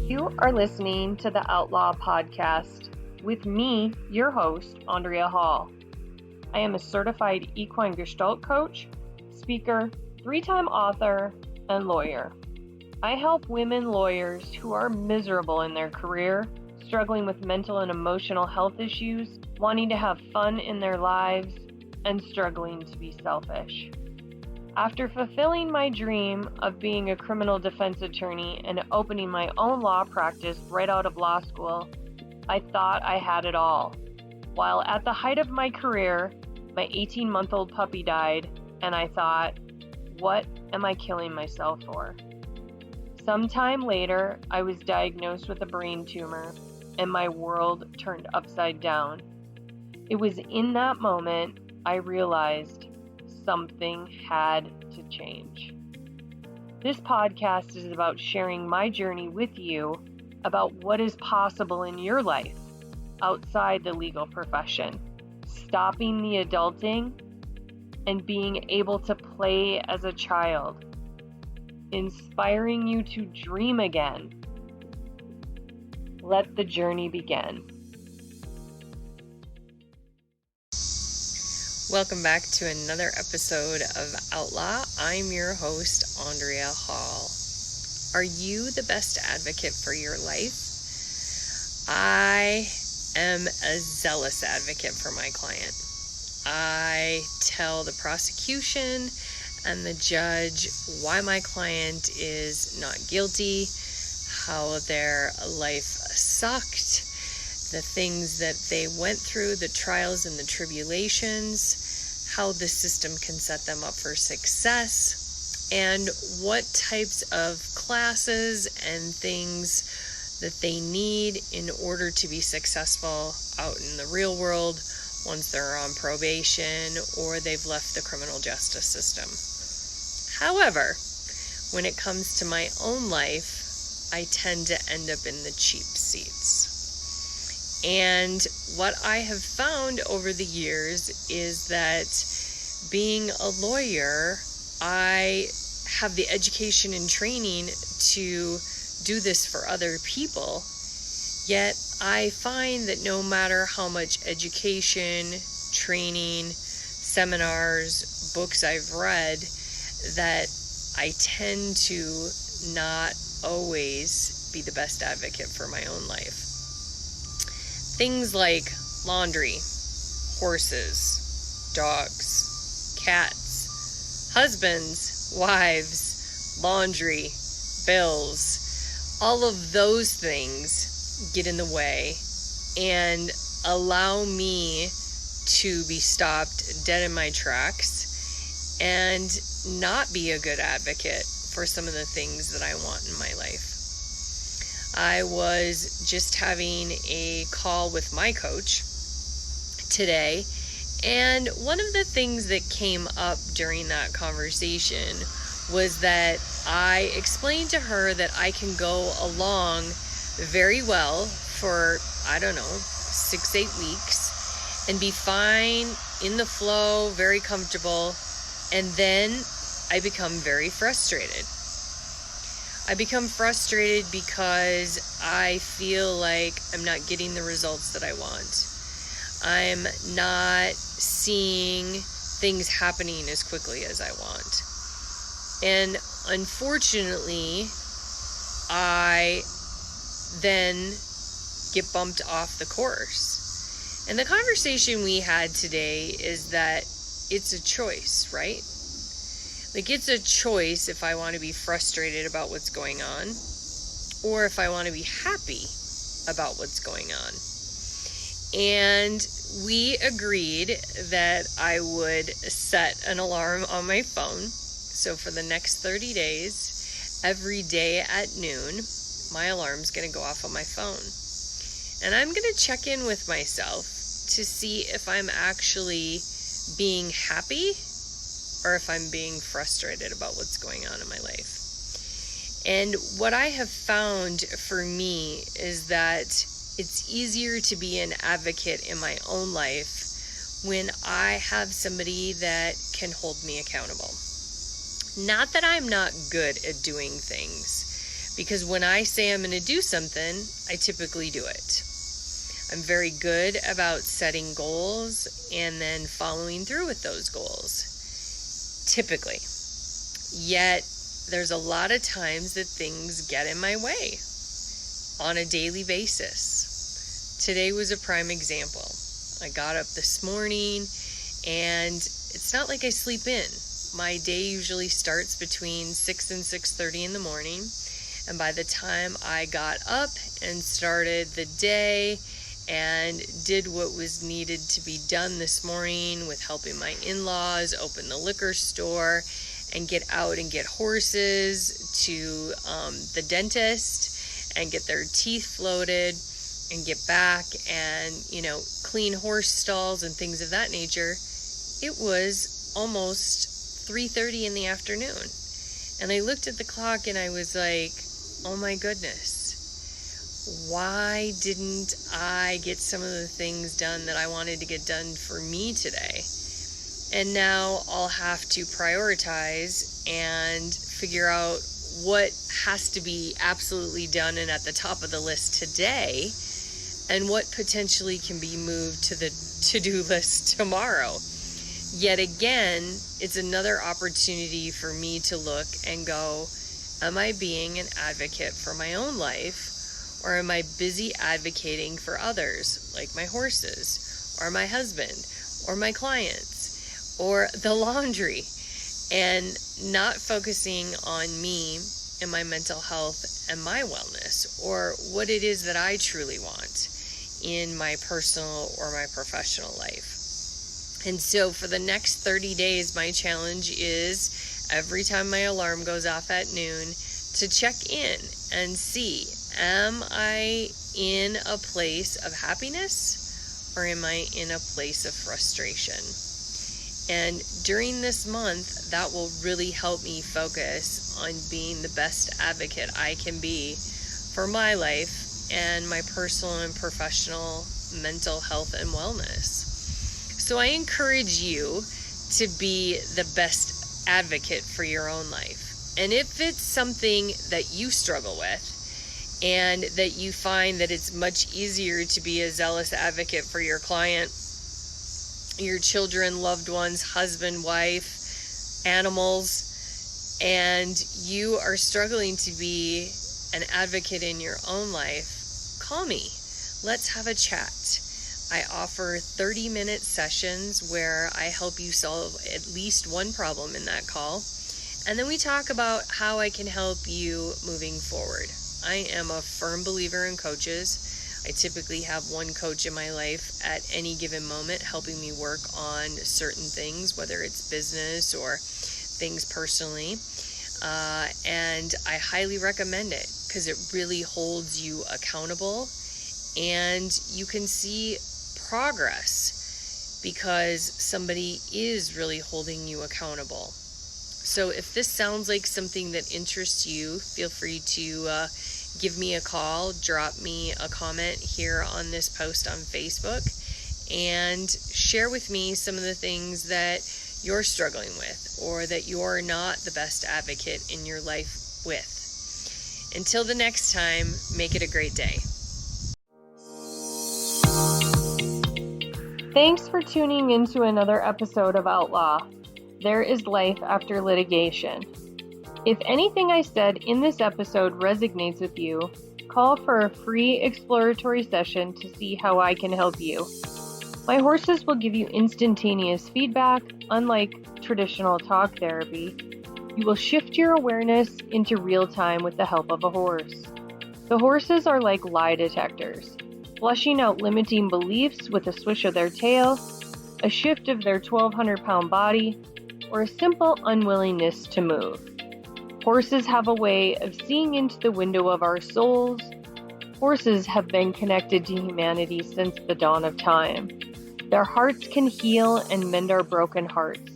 You are listening to the Outlaw Podcast with me, your host, Andrea Hall. I am a certified equine gestalt coach, speaker, 3-time author, and lawyer. I help women lawyers who are miserable in their career, struggling with mental and emotional health issues, wanting to have fun in their lives, and struggling to be selfish. After fulfilling my dream of being a criminal defense attorney and opening my own law practice right out of law school, I thought I had it all. While at the height of my career, my 18-month-old puppy died, and I thought, what am I killing myself for? Sometime later, I was diagnosed with a brain tumor, and my world turned upside down. It was in that moment I realized something had to change. This podcast is about sharing my journey with you about what is possible in your life outside the legal profession, stopping the adulting, and being able to play as a child, inspiring you to dream again. Let the journey begin. Welcome back to another episode of Outlaw. I'm your host, Andrea Hall. Are you the best advocate for your life? I am a zealous advocate for my client. I tell the prosecution and the judge why my client is not guilty, how their life sucked, the things that they went through, the trials and the tribulations, how the system can set them up for success, and what types of classes and things that they need in order to be successful out in the real world once they're on probation or they've left the criminal justice system. However, when it comes to my own life, I tend to end up in the cheap seats. And what I have found over the years is that being a lawyer, I have the education and training to do this for other people. Yet I find that no matter how much education, training, seminars, books I've read, that I tend to not always be the best advocate for my own life. Things like laundry, horses, dogs, cats, husbands, wives, laundry, bills, all of those things get in the way and allow me to be stopped dead in my tracks and not be a good advocate for some of the things that I want in my life. I was just having a call with my coach today, and one of the things that came up during that conversation was that I explained to her that I can go along very well for, 6-8 weeks and be fine in the flow, very comfortable, and then I become very frustrated. I become frustrated because I feel like I'm not getting the results that I want. I'm not seeing things happening as quickly as I want. And unfortunately, I then get bumped off the course. And the conversation we had today is that it's a choice, right? Like, it's a choice if I want to be frustrated about what's going on or if I want to be happy about what's going on. And we agreed that I would set an alarm on my phone. So for the next 30 days, every day at noon, my alarm's going to go off on my phone. And I'm going to check in with myself to see if I'm actually being happy or if I'm being frustrated about what's going on in my life. And what I have found for me is that it's easier to be an advocate in my own life when I have somebody that can hold me accountable. Not that I'm not good at doing things, Because when I say I'm going to do something, I typically do it. I'm very good about setting goals and then following through with those goals, typically. Yet, there's a lot of times that things get in my way on a daily basis. Today was a prime example. I got up this morning and it's not like I sleep in. My day usually starts between 6 and 6:30 in the morning. And by the time I got up and started the day and did what was needed to be done this morning with helping my in-laws open the liquor store and get out and get horses to the dentist and get their teeth floated and get back and, clean horse stalls and things of that nature, it was almost 3:30 in the afternoon. And I looked at the clock and I was like, oh my goodness, why didn't I get some of the things done that I wanted to get done for me today? And now I'll have to prioritize and figure out what has to be absolutely done and at the top of the list today, and what potentially can be moved to the to-do list tomorrow. Yet again, it's another opportunity for me to look and go, am I being an advocate for my own life, or am I busy advocating for others, like my horses, or my husband, or my clients, or the laundry, and not focusing on me and my mental health and my wellness, or what it is that I truly want in my personal or my professional life. And so for the next 30 days, my challenge is every time my alarm goes off at noon to check in and see, am I in a place of happiness or am I in a place of frustration? And during this month, that will really help me focus on being the best advocate I can be for my life and my personal and professional mental health and wellness. So I encourage you to be the best advocate for your own life. And if it's something that you struggle with and that you find that it's much easier to be a zealous advocate for your client, your children, loved ones, husband, wife, animals, and you are struggling to be an advocate in your own life, call me. Let's have a chat. I offer 30-minute sessions where I help you solve at least one problem in that call. And then we talk about how I can help you moving forward. I am a firm believer in coaches. I typically have one coach in my life at any given moment helping me work on certain things, whether it's business or things personally. And I highly recommend it because it really holds you accountable and you can see progress because somebody is really holding you accountable. So if this sounds like something that interests you, feel free to give me a call, drop me a comment here on this post on Facebook, and share with me some of the things that you're struggling with or that you're not the best advocate in your life with. Until the next time, make it a great day. Thanks for tuning into another episode of Outlaw. There is life after litigation. If anything I said in this episode resonates with you, call for a free exploratory session to see how I can help you. My horses will give you instantaneous feedback, unlike traditional talk therapy. You will shift your awareness into real time with the help of a horse. The horses are like lie detectors, flushing out limiting beliefs with a swish of their tail, a shift of their 1,200-pound body, or a simple unwillingness to move. Horses have a way of seeing into the window of our souls. Horses have been connected to humanity since the dawn of time. Their hearts can heal and mend our broken hearts.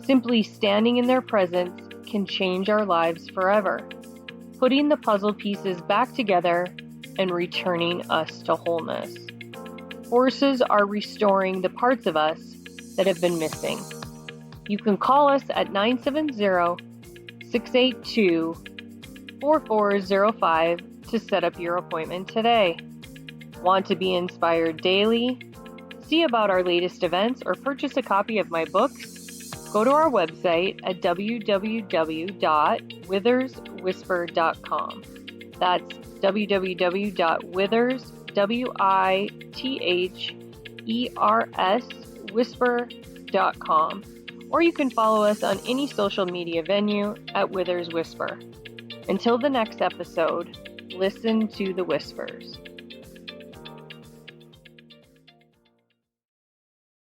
Simply standing in their presence can change our lives forever, putting the puzzle pieces back together and returning us to wholeness. Horses are restoring the parts of us that have been missing. You can call us at 970-682-8255 4405 to set up your appointment today. Want to be inspired daily? See about our latest events or purchase a copy of my books? Go to our website at www.witherswhisper.com. That's www.witherswhisper.com. Or you can follow us on any social media venue at Withers Whisper. Until the next episode, listen to the whispers.